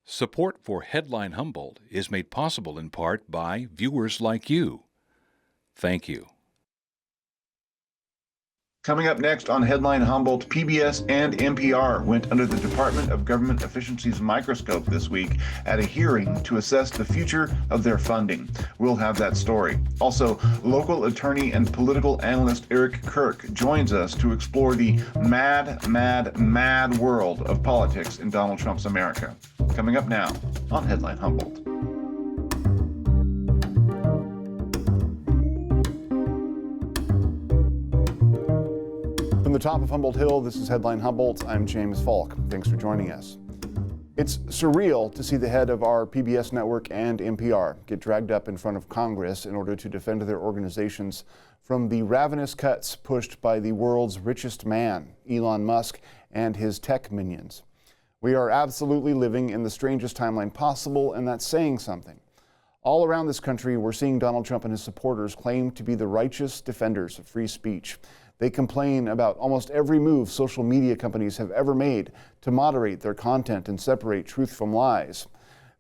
Support for Headline Humboldt is made possible in part by viewers like you. Thank you. Coming up next on Headline Humboldt, PBS and NPR went under the Department of Government Efficiency's microscope this week at a hearing to assess the future of their funding. We'll have that story. Also, local attorney and political analyst Eric Kirk joins us to explore the mad world of politics in Donald Trump's America. Coming up now on Headline Humboldt. From the top of Humboldt Hill, this is Headline Humboldt. I'm James Falk. Thanks for joining us. It's surreal to see the head of our PBS network and NPR get dragged up in front of Congress in order to defend their organizations from the ravenous cuts pushed by the world's richest man, Elon Musk, and his tech minions. We are absolutely living in the strangest timeline possible, and that's saying something. All around this country, we're seeing Donald Trump and his supporters claim to be the righteous defenders of free speech. They complain about almost every move social media companies have ever made to moderate their content and separate truth from lies.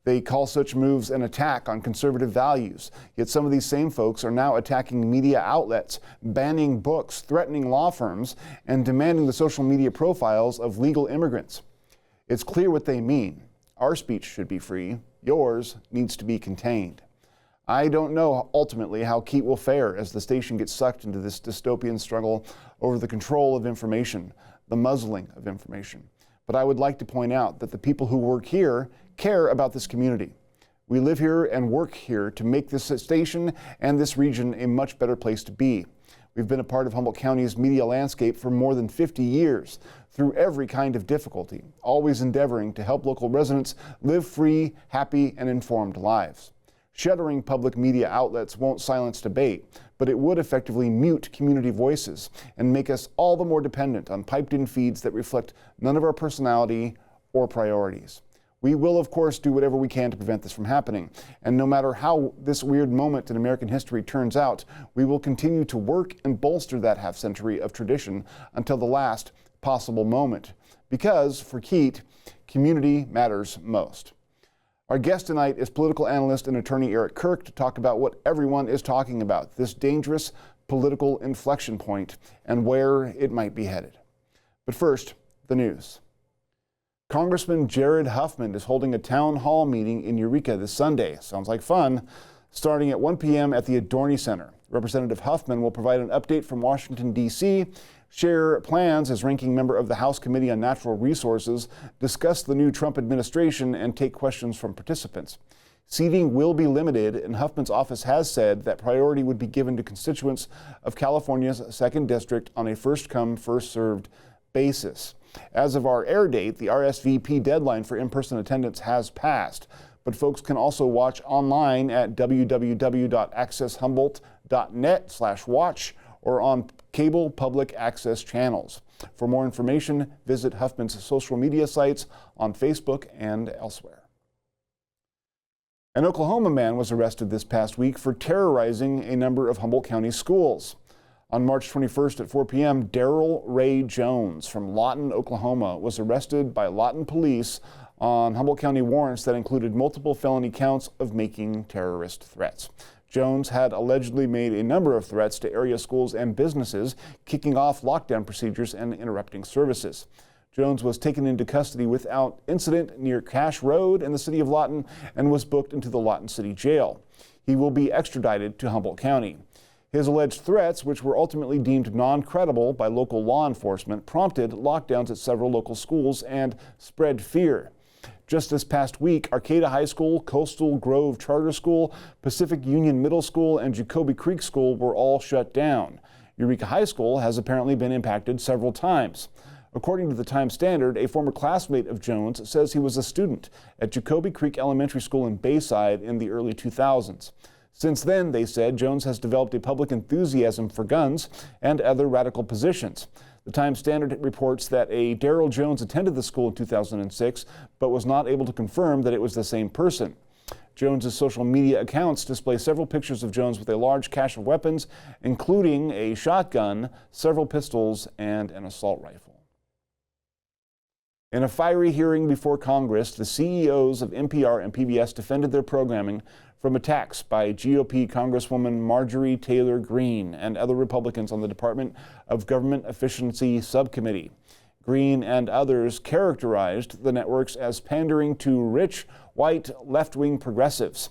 They call such moves an attack on conservative values, yet some of these same folks are now attacking media outlets, banning books, threatening law firms, and demanding the social media profiles of legal immigrants. It's clear what they mean. Our speech should be free. Yours needs to be contained. I don't know ultimately how KEAT will fare as the station gets sucked into this dystopian struggle over the control of information, the muzzling of information. But I would like to point out that the people who work here care about this community. We live here and work here to make this station and this region a much better place to be. We've been a part of Humboldt County's media landscape for more than 50 years, through every kind of difficulty, always endeavoring to help local residents live free, happy, and informed lives. Shuttering public media outlets won't silence debate, but it would effectively mute community voices and make us all the more dependent on piped-in feeds that reflect none of our personality or priorities. We will, of course, do whatever we can to prevent this from happening. And no matter how this weird moment in American history turns out, we will continue to work and bolster that half-century of tradition until the last possible moment. Because, for KEAT, community matters most. Our guest tonight is political analyst and attorney Eric Kirk to talk about what everyone is talking about, this dangerous political inflection point and where it might be headed. But first, the news. Congressman Jared Huffman is holding a town hall meeting in Eureka this Sunday. Sounds like fun. Starting at 1 p.m. at the Adorney Center. Representative Huffman will provide an update from Washington, D.C., share plans as ranking member of the House Committee on Natural Resources, discuss the new Trump administration, and take questions from participants. Seating will be limited, and Huffman's office has said that priority would be given to constituents of California's 2nd District on a first-come, first-served basis. As of our air date, the RSVP deadline for in-person attendance has passed, but folks can also watch online at www.accesshumboldt.net/watch or on cable public access channels. For more information, visit Huffman's social media sites on Facebook and elsewhere. An Oklahoma man was arrested this past week for terrorizing a number of Humboldt County schools. On March 21st at 4 p.m., Darrell Ray Jones from Lawton, Oklahoma, was arrested by Lawton police on Humboldt County warrants that included multiple felony counts of making terrorist threats. Jones had allegedly made a number of threats to area schools and businesses, kicking off lockdown procedures and interrupting services. Jones was taken into custody without incident near Cache Road in the city of Lawton and was booked into the Lawton City Jail. He will be extradited to Humboldt County. His alleged threats, which were ultimately deemed non-credible by local law enforcement, prompted lockdowns at several local schools and spread fear. Just this past week, Arcata High School, Coastal Grove Charter School, Pacific Union Middle School, and Jacoby Creek School were all shut down. Eureka High School has apparently been impacted several times. According to the Times-Standard, a former classmate of Jones says he was a student at Jacoby Creek Elementary School in Bayside in the early 2000s. Since then, they said, Jones has developed a public enthusiasm for guns and other radical positions. The Times-Standard reports that a Darrell Jones attended the school in 2006, but was not able to confirm that it was the same person. Jones's social media accounts display several pictures of Jones with a large cache of weapons, including a shotgun, several pistols, and an assault rifle. In a fiery hearing before Congress, the CEOs of NPR and PBS defended their programming from attacks by GOP Congresswoman Marjorie Taylor Greene and other Republicans on the Department of Government Efficiency subcommittee. Greene and others characterized the networks as pandering to rich, white, left-wing progressives.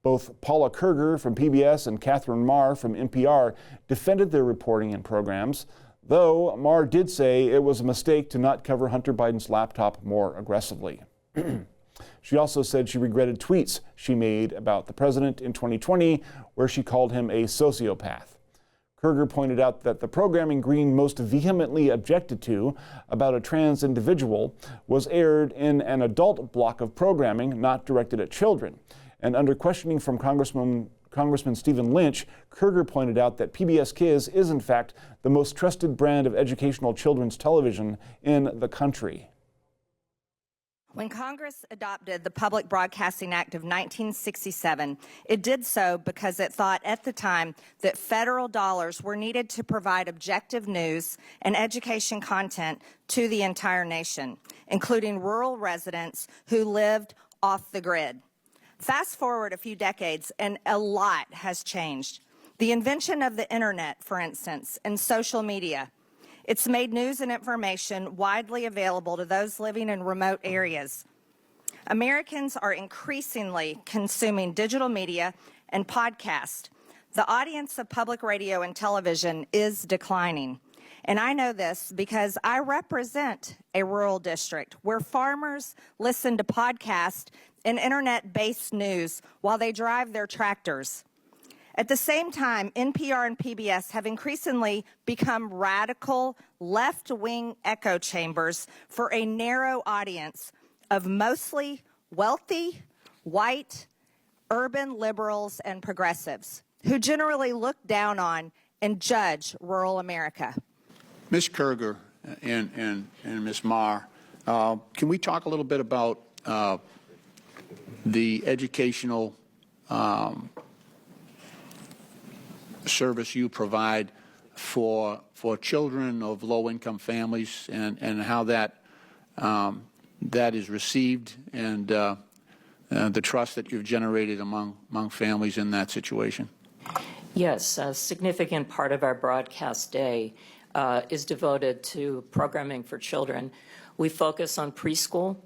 Both Paula Kerger from PBS and Catherine Marr from NPR defended their reporting and programs, though Marr did say it was a mistake to not cover Hunter Biden's laptop more aggressively. She also said she regretted tweets she made about the president in 2020, where she called him a sociopath. Kerger pointed out that the programming Greene most vehemently objected to about a trans individual was aired in an adult block of programming not directed at children. And under questioning from Congressman Stephen Lynch, Kerger pointed out that PBS Kids is in fact the most trusted brand of educational children's television in the country. When Congress adopted the Public Broadcasting Act of 1967, it did so because it thought at the time that federal dollars were needed to provide objective news and education content to the entire nation, including rural residents who lived off the grid. Fast forward a few decades, and a lot has changed. The invention of the internet, for instance, and social media. It's made news and information widely available to those living in remote areas. Americans are increasingly consuming digital media and podcasts. The audience of public radio and television is declining. And I know this because I represent a rural district where farmers listen to podcasts and internet-based news while they drive their tractors. At the same time, NPR and PBS have increasingly become radical left-wing echo chambers for a narrow audience of mostly wealthy, white, urban liberals and progressives who generally look down on and judge rural America. Ms. Kerger and Ms. Marr, can we talk a little bit about the educational service you provide for children of low-income families and how that is received and the trust that you've generated among families in that situation? Yes, a significant part of our broadcast day is devoted to programming for children. We focus on preschool.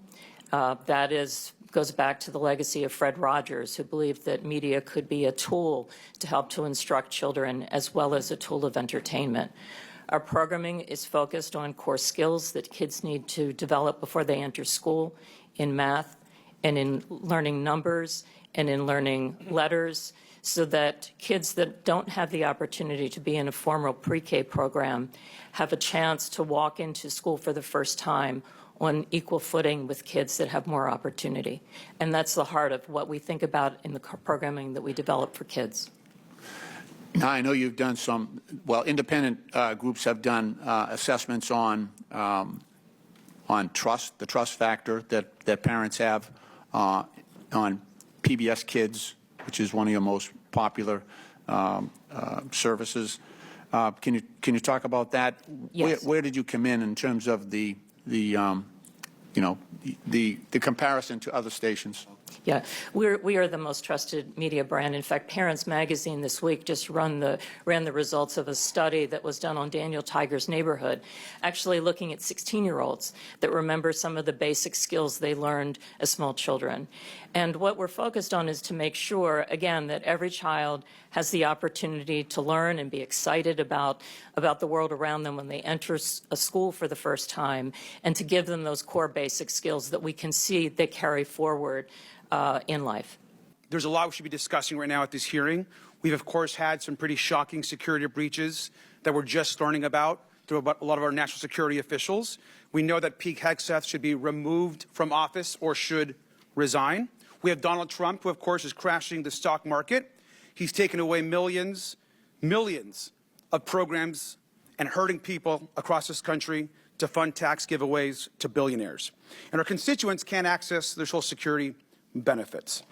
That goes back to the legacy of Fred Rogers, who believed that media could be a tool to help to instruct children as well as a tool of entertainment. Our programming is focused on core skills that kids need to develop before they enter school in math and in learning numbers and in learning letters, so that kids that don't have the opportunity to be in a formal pre-K program have a chance to walk into school for the first time on equal footing with kids that have more opportunity. And that's the heart of what we think about in the programming that we develop for kids. Now, I know you've done independent groups have done assessments on trust, the trust factor that parents have on PBS Kids, which is one of your most popular services. Can you talk about that? Yes. Where did you come in terms of the comparison to other stations? Yeah, we are the most trusted media brand. In fact, Parents Magazine this week just ran the results of a study that was done on Daniel Tiger's neighborhood, actually looking at 16-year-olds that remember some of the basic skills they learned as small children. And what we're focused on is to make sure, again, that every child has the opportunity to learn and be excited about the world around them when they enter a school for the first time, and to give them those core basic skills that we can see they carry forward in life. There's a lot we should be discussing right now at this hearing. We've, of course, had some pretty shocking security breaches that we're just learning about through a lot of our national security officials. We know that Pete Hegseth should be removed from office or should resign. We have Donald Trump, who, of course, is crashing the stock market. He's taken away millions of programs and hurting people across this country to fund tax giveaways to billionaires. And our constituents can't access their Social Security benefits.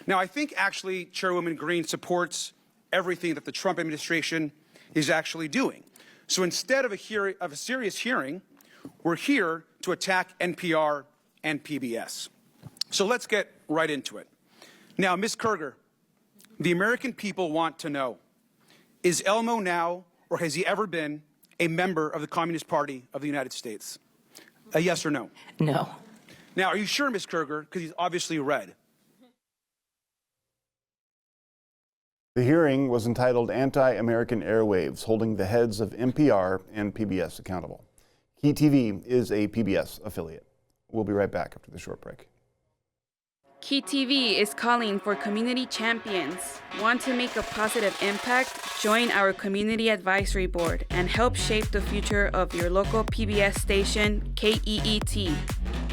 Now, I think actually Chairwoman Greene supports everything that the Trump administration is actually doing. So instead of a serious hearing, we're here to attack NPR and PBS. So let's get right into it. Now, Ms. Kirger, the American people want to know, is Elmo now, or has he ever been, a member of the Communist Party of the United States? A yes or no? No. Now, are you sure, Ms. Kirger? Because he's obviously red. The hearing was entitled Anti-American Airwaves, Holding the Heads of NPR and PBS Accountable. Key TV is a PBS affiliate. We'll be right back after the short break. Key TV is calling for community champions. Want to make a positive impact? Join our Community Advisory Board and help shape the future of your local PBS station, KEET.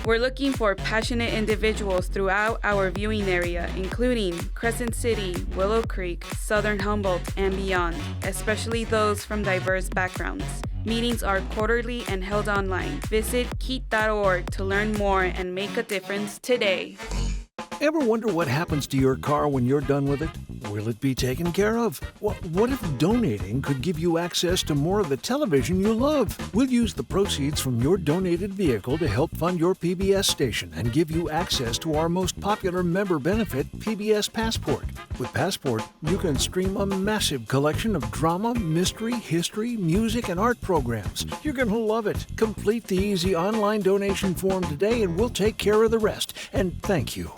We're looking for passionate individuals throughout our viewing area, including Crescent City, Willow Creek, Southern Humboldt, and beyond, especially those from diverse backgrounds. Meetings are quarterly and held online. Visit keet.org to learn more and make a difference today. Ever wonder what happens to your car when you're done with it? Will it be taken care of? What if donating could give you access to more of the television you love? We'll use the proceeds from your donated vehicle to help fund your PBS station and give you access to our most popular member benefit, PBS Passport. With Passport, you can stream a massive collection of drama, mystery, history, music, and art programs. You're going to love it. Complete the easy online donation form today and we'll take care of the rest. And thank you.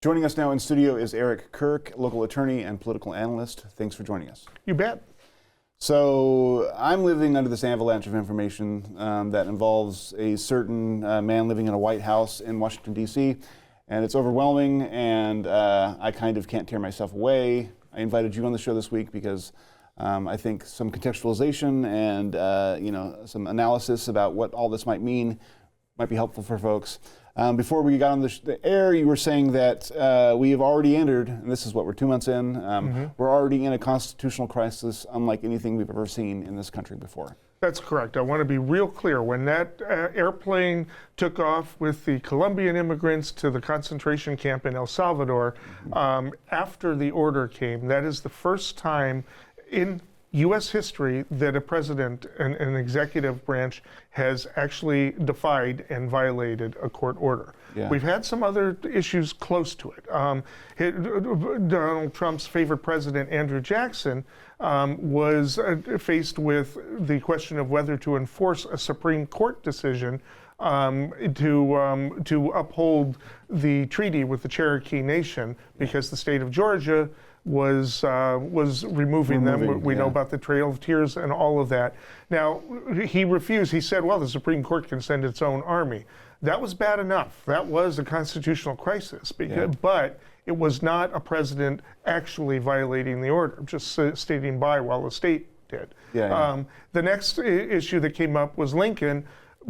Joining us now in studio is Eric Kirk, local attorney and political analyst. Thanks for joining us. You bet. So I'm living under this avalanche of information that involves a certain man living in a White House in Washington, D.C., and it's overwhelming, and I kind of can't tear myself away. I invited you on the show this week because I think some contextualization and some analysis about what all this might mean might be helpful for folks. Before we got on the air, you were saying that we have already entered, and this is what, we're 2 months in, we're already in a constitutional crisis unlike anything we've ever seen in this country before. That's correct. I want to be real clear. When that airplane took off with the Colombian immigrants to the concentration camp in El Salvador, after the order came, that is the first time in U.S. history that a president and an executive branch has actually defied and violated a court order. Yeah. We've had some other issues close to it. Donald Trump's favorite president, Andrew Jackson, was faced with the question of whether to enforce a Supreme Court decision to uphold the treaty with the Cherokee Nation because the state of Georgia was removing them. We know about the Trail of Tears and all of that. Now, he refused. He said, well, the Supreme Court can send its own army. That was bad enough. That was a constitutional crisis, but it was not a president actually violating the order, just stating by while the state did. The next issue that came up was Lincoln,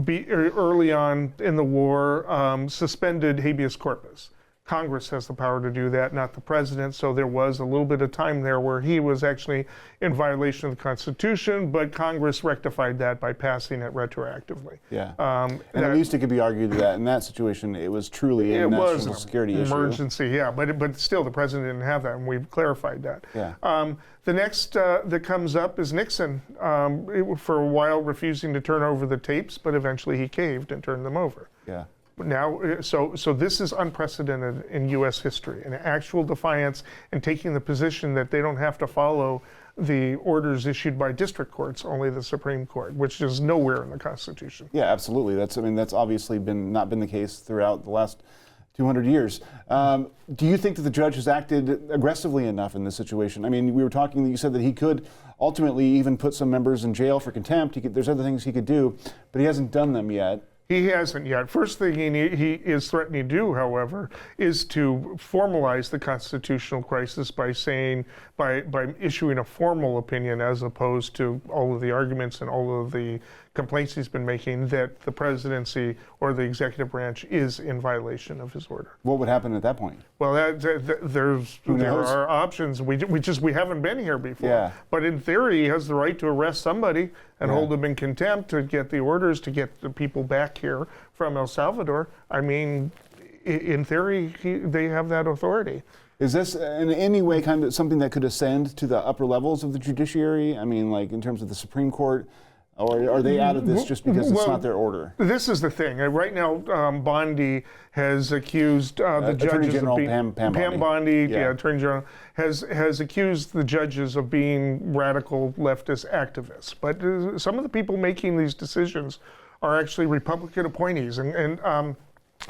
early on in the war, suspended habeas corpus. Congress has the power to do that, not the president. So there was a little bit of time there where he was actually in violation of the Constitution, but Congress rectified that by passing it retroactively. And at least it could be argued that in that situation, it was truly a national security issue. Emergency, but still the president didn't have that, and we've clarified that. The next that comes up is Nixon, for a while refusing to turn over the tapes, but eventually he caved and turned them over. Now, so this is unprecedented in U.S. history, an actual defiance and taking the position that they don't have to follow the orders issued by district courts, only the Supreme Court, which is nowhere in the Constitution. Yeah, absolutely. That's obviously not been the case throughout the last 200 years. Do you think that the judge has acted aggressively enough in this situation? I mean, we were talking, you said that he could ultimately even put some members in jail for contempt. There's other things he could do, but he hasn't done them yet. He hasn't yet. First thing he is threatening to do, however, is to formalize the constitutional crisis by issuing a formal opinion as opposed to all of the arguments and all of the complaints he's been making that the presidency or the executive branch is in violation of his order. What would happen at that point? Well, there are options. We haven't been here before. But in theory, he has the right to arrest somebody and hold them in contempt to get the orders to get the people back here from El Salvador. I mean, in theory, they have that authority. Is this in any way kind of something that could ascend to the upper levels of the judiciary? I mean, like in terms of the Supreme Court, or are they out of this just because it's not their order? This is the thing. Right now, Bondi has accused the Attorney judges General of being Pam Bondi. Attorney General has accused the judges of being radical leftist activists. But some of the people making these decisions are actually Republican appointees, and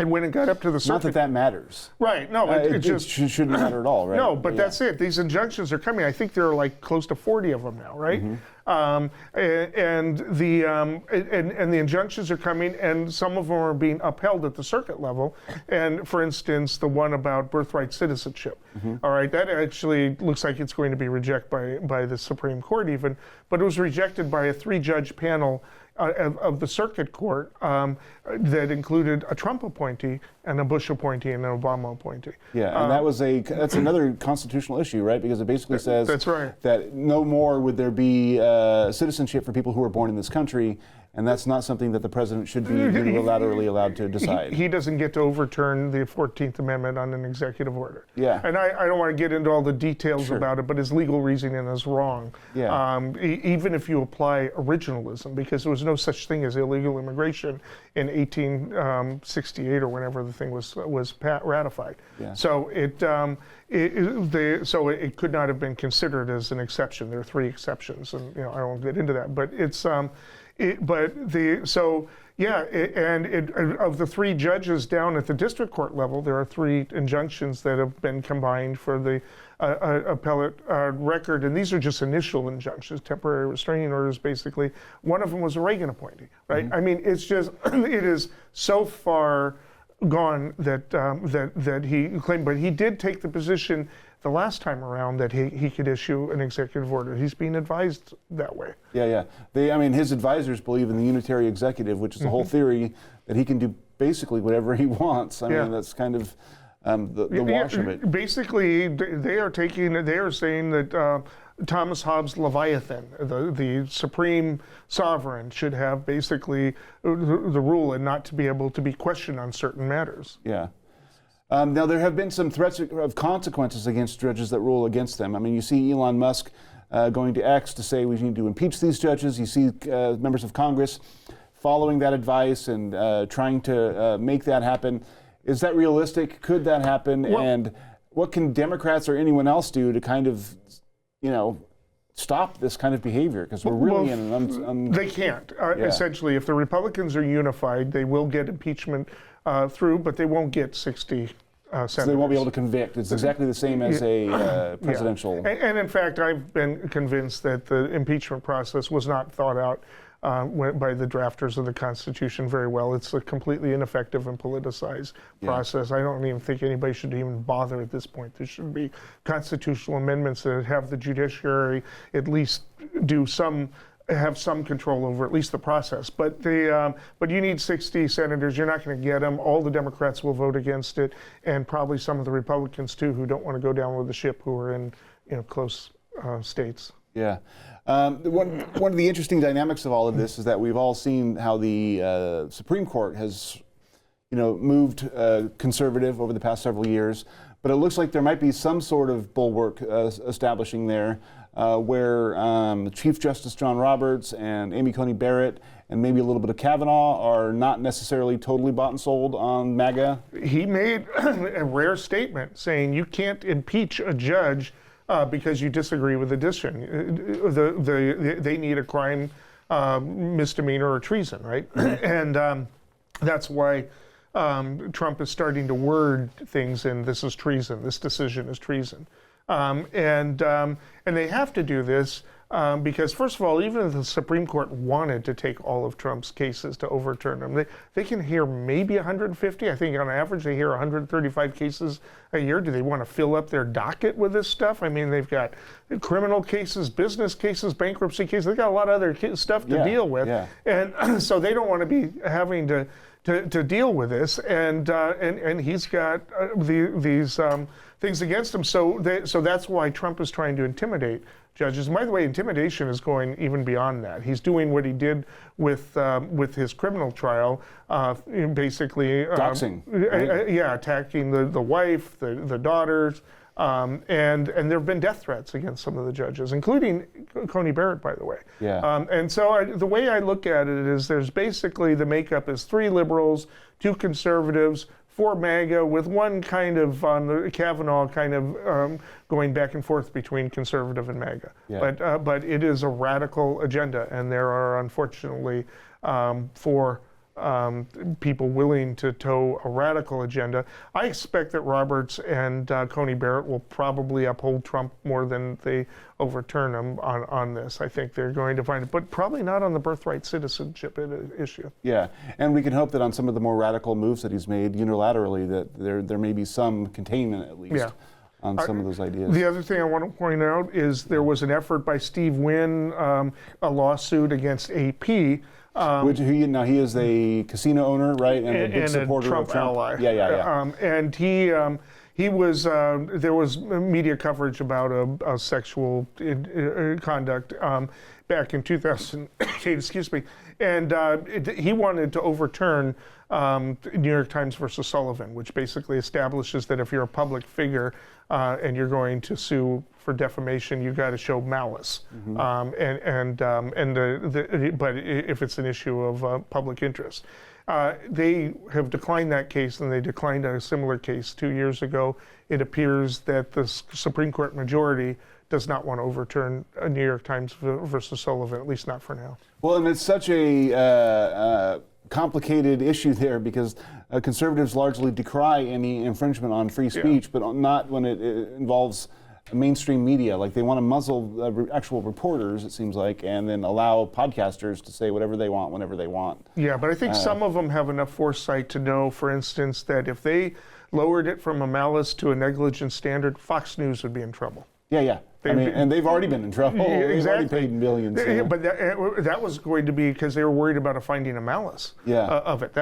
when it got up to the circuit... Not that matters. Right, no, it just shouldn't matter at all, right? No, but that's it. These injunctions are coming. I think there are like close to 40 of them now, right? And the injunctions are coming, and some of them are being upheld at the circuit level. And for instance, the one about birthright citizenship. All right, that actually looks like it's going to be rejected by the Supreme Court even, but it was rejected by a 3-judge panel of the circuit court that included a Trump appointee and a Bush appointee and an Obama appointee. Yeah, and that's another constitutional issue, right? Because it basically says that's right. that no more would there be citizenship for people who were born in this country, and that's not something that the president should be unilaterally allowed to decide. He doesn't get to overturn the 14th Amendment on an executive order. Yeah. And I don't want to get into all the details about it, but his legal reasoning is wrong. Yeah. Even if you apply originalism, because there was no such thing as illegal immigration in 1868 or whenever the thing was ratified. Yeah. So it could not have been considered as an exception. There are 3 exceptions, and I won't get into that. But it's of the 3 judges down at the district court level, there are 3 injunctions that have been combined for the appellate record, and these are just initial injunctions, temporary restraining orders, basically. One of them was a Reagan appointee, right? I mean, it's just it is so far gone that he claimed, but he did take the position the last time around that he could issue an executive order. He's being advised that way. Yeah. His advisors believe in the unitary executive, which is the whole theory that he can do basically whatever he wants. I mean, that's kind of the wash of it. Basically, they are saying that Thomas Hobbes' Leviathan, the supreme sovereign, should have basically the rule and not to be able to be questioned on certain matters. Yeah. Now, there have been some threats of consequences against judges that rule against them. I mean, you see Elon Musk going to X to say we need to impeach these judges. You see members of Congress following that advice and trying to make that happen. Is that realistic? Could that happen? Well, and what can Democrats or anyone else do to kind of, stop this kind of behavior? Because we're really in an... They can't. Essentially, if the Republicans are unified, they will get impeachment through, but they won't get 60 senators. So they won't be able to convict. It's exactly the same as a presidential... And in fact, I've been convinced that the impeachment process was not thought out by the drafters of the Constitution very well. It's a completely ineffective and politicized process. I don't even think anybody should even bother at this point. There should be constitutional amendments that have the judiciary at least have some control over at least the process. But you need 60 senators. You're not going to get them. All the Democrats will vote against it, and probably some of the Republicans too, who don't want to go down with the ship, who are in close states. Yeah. One of the interesting dynamics of all of this is that we've all seen how the Supreme Court has, moved conservative over the past several years, but it looks like there might be some sort of bulwark establishing there where Chief Justice John Roberts and Amy Coney Barrett and maybe a little bit of Kavanaugh are not necessarily totally bought and sold on MAGA. He made a rare statement saying you can't impeach a judge because you disagree with the decision. They need a crime, misdemeanor, or treason, right? And that's why Trump is starting to word things in this is treason, this decision is treason. And they have to do this because, first of all, even if the Supreme Court wanted to take all of Trump's cases to overturn them, they can hear maybe 150. I think on average they hear 135 cases a year. Do they want to fill up their docket with this stuff? I mean, they've got criminal cases, business cases, bankruptcy cases. They've got a lot of other stuff to deal with. Yeah. And so they don't want to be having to deal with this. And he's got these things against him. So that's why Trump is trying to intimidate judges. And by the way, intimidation is going even beyond that. He's doing what he did with his criminal trial, basically doxing, right? attacking the wife, the daughters, And there have been death threats against some of the judges, including Coney Barrett, by the way. Yeah. And so the way I look at it is there's basically the makeup is 3 liberals, 2 conservatives, 4 MAGA, with one kind of on the Kavanaugh kind of going back and forth between conservative and MAGA. Yeah. But it is a radical agenda, and there are unfortunately 4 people willing to toe a radical agenda. I expect that Roberts and Coney Barrett will probably uphold Trump more than they overturn him on this. I think they're going to find it, but probably not on the birthright citizenship issue. Yeah, and we can hope that on some of the more radical moves that he's made unilaterally, that there may be some containment at least on some of those ideas. The other thing I want to point out is there was an effort by Steve Wynn, a lawsuit against AP. He is a casino owner, right, and a big supporter Trump of Trump. ally. Yeah. And he was there was media coverage about a sexual conduct back in 2008. Excuse me, and he wanted to overturn New York Times versus Sullivan, which basically establishes that if you're a public figure and you're going to sue for defamation, you got to show malice. But if it's an issue of public interest, they have declined that case, and they declined a similar case 2 years ago. It appears that the Supreme Court majority does not want to overturn a New York Times versus Sullivan, at least not for now. Well, and it's such a complicated issue there, because conservatives largely decry any infringement on free speech, but not when it involves mainstream media. Like, they want to muzzle actual reporters, it seems like, and then allow podcasters to say whatever they want whenever they want. Yeah, but I think some of them have enough foresight to know, for instance, that if they lowered it from a malice to a negligent standard, Fox News would be in trouble. Yeah. And they've already been in trouble. Exactly. They've already paid millions. But that was going to be because they were worried about a finding of malice of it.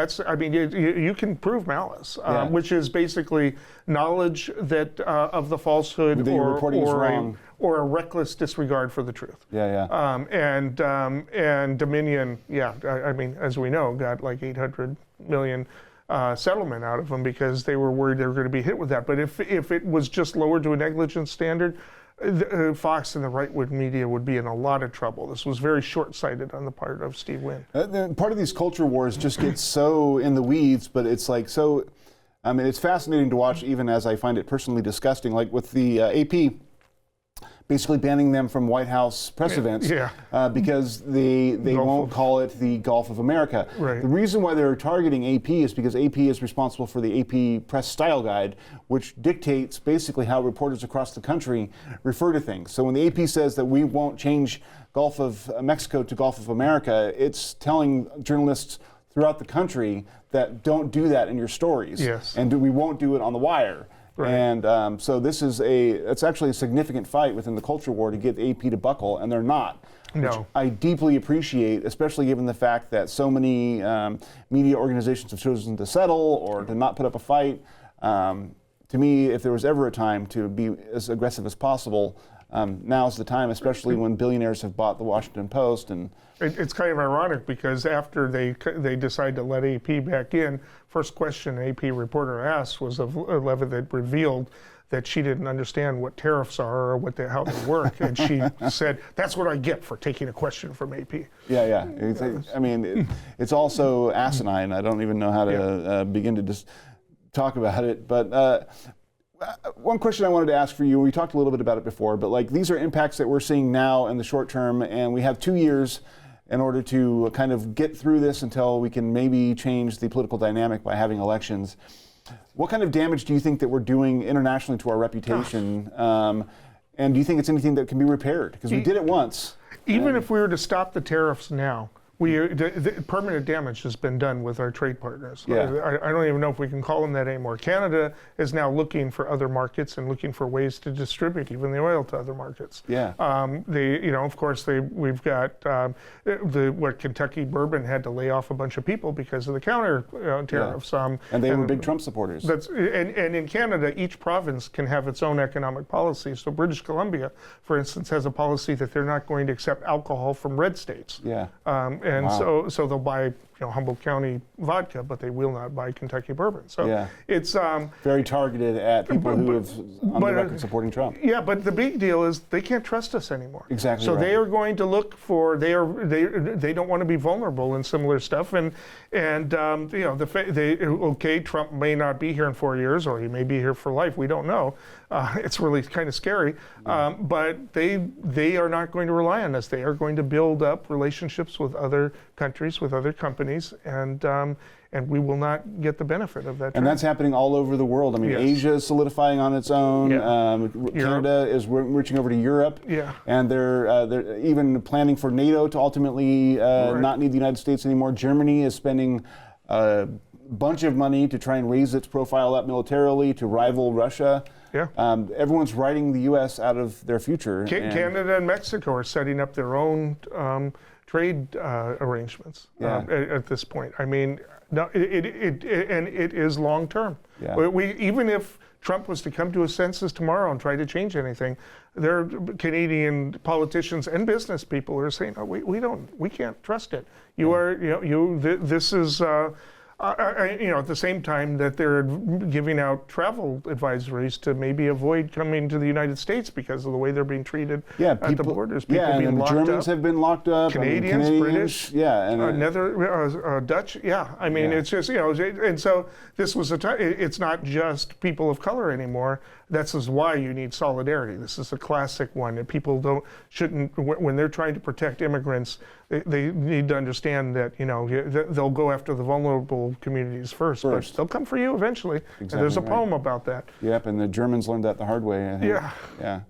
You can prove malice, which is basically knowledge that of the falsehood or a reckless disregard for the truth. And Dominion, as we know, got like 800 million settlement out of them because they were worried they were going to be hit with that. But if it was just lowered to a negligence standard, Fox and the right-wing media would be in a lot of trouble. This was very short-sighted on the part of Steve Wynn. Part of these culture wars just get so in the weeds, but it's like so. I mean, it's fascinating to watch, even as I find it personally disgusting. Like with the AP basically banning them from White House press events because they won't call it the Gulf of America. Right. The reason why they're targeting AP is because AP is responsible for the AP Press Style Guide, which dictates basically how reporters across the country refer to things. So when the AP says that we won't change Gulf of Mexico to Gulf of America, it's telling journalists throughout the country that don't do that in your stories. Yes. And we won't do it on the wire. Right. And so it's actually a significant fight within the culture war to get the AP to buckle, and they're not. No. Which I deeply appreciate, especially given the fact that so many media organizations have chosen to settle or to not put up a fight. To me, if there was ever a time to be as aggressive as possible, now's the time, especially when billionaires have bought the Washington Post. And it's kind of ironic because after they decide to let AP back in, first question an AP reporter asked was of Levitt that revealed that she didn't understand what tariffs are or how they work, and she said, "That's what I get for taking a question from AP." Yeah. It's also asinine. I don't even know how to begin to just talk about it, but. One question I wanted to ask for you, we talked a little bit about it before, but like these are impacts that we're seeing now in the short term, and we have 2 years in order to kind of get through this until we can maybe change the political dynamic by having elections. What kind of damage do you think that we're doing internationally to our reputation? And do you think it's anything that can be repaired? Because we did it once. Even if we were to stop the tariffs now, the permanent damage has been done with our trade partners. I don't even know if we can call them that anymore. Canada is now looking for other markets and looking for ways to distribute even the oil to other markets. We've got what Kentucky Bourbon had to lay off a bunch of people because of the counter tariffs. And they were big Trump supporters. And in Canada, each province can have its own economic policy. So British Columbia, for instance, has a policy that they're not going to accept alcohol from red states. And Wow. so they'll buy Humboldt County vodka, but they will not buy Kentucky bourbon. So it's very targeted at people who have on the record supporting Trump. Yeah, but the big deal is they can't trust us anymore. Exactly. So right. they are going to look for they don't want to be vulnerable in similar stuff, and Trump may not be here in 4 years, or he may be here for life. We don't know. It's really kind of scary, but they are not going to rely on us. They are going to build up relationships with other countries, with other companies, and we will not get the benefit of that. And that's happening all over the world. I mean, Asia is solidifying on its own. Canada is reaching over to Europe. And they're even planning for NATO to ultimately not need the United States anymore. Germany is spending a bunch of money to try and raise its profile up militarily to rival Russia. Everyone's writing the U.S. out of their future. Canada and Mexico are setting up their own trade arrangements at this point. I mean, no, it is long term. Even if Trump was to come to his senses tomorrow and try to change anything, there are Canadian politicians and business people who are saying, "Oh, we can't trust it. This is." At the same time that they're giving out travel advisories to maybe avoid coming to the United States because of the way they're being treated at the borders. People being and locked Germans up. have been locked up. Canadians, British, and Dutch. I mean, it's just and so this was it's not just people of color anymore. This is why you need solidarity. This is a classic one that people shouldn't when they're trying to protect immigrants. They need to understand that they'll go after the vulnerable communities first, but they'll come for you eventually. Exactly, and there's a poem about that. Yep, and the Germans learned that the hard way, I think. Yeah.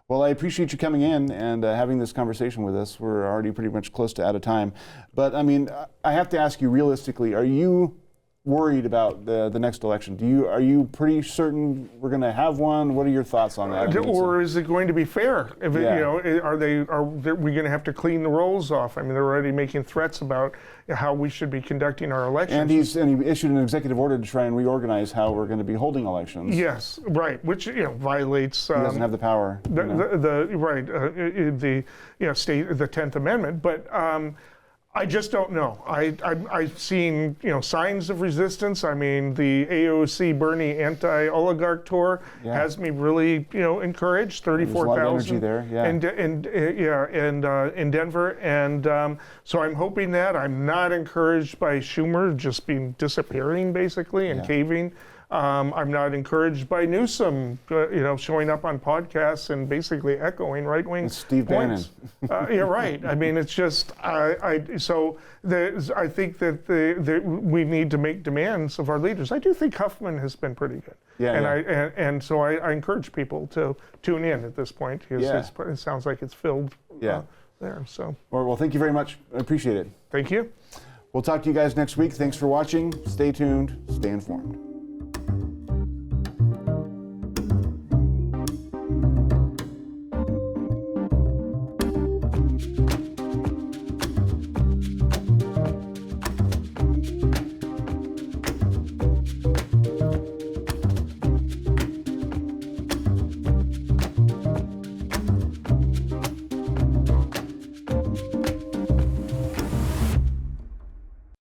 Well, I appreciate you coming in and having this conversation with us. We're already pretty much close to out of time. But, I mean, I have to ask you realistically, are you worried about the next election? Are you pretty certain we're going to have one? What are your thoughts on that? Or is it going to be fair? If are we going to have to clean the rolls off? I mean, they're already making threats about how we should be conducting our elections. And he issued an executive order to try and reorganize how we're going to be holding elections. Yes, right. Which violates. He doesn't have the power. The 10th Amendment, but. I just don't know. I've seen signs of resistance. I mean, the AOC Bernie anti-oligarch tour has me really encouraged. 34,000 there, in Denver, and so I'm hoping that. I'm not encouraged by Schumer just disappearing basically and caving. I'm not encouraged by Newsom, showing up on podcasts and basically echoing right-wing Steve points. You're right. I mean, it's just I think that we need to make demands of our leaders. I do think Huffman has been pretty good. And so I encourage people to tune in at this point because it sounds like it's filled there. So. Well, thank you very much. I appreciate it. Thank you. We'll talk to you guys next week. Thanks for watching. Stay tuned. Stay informed.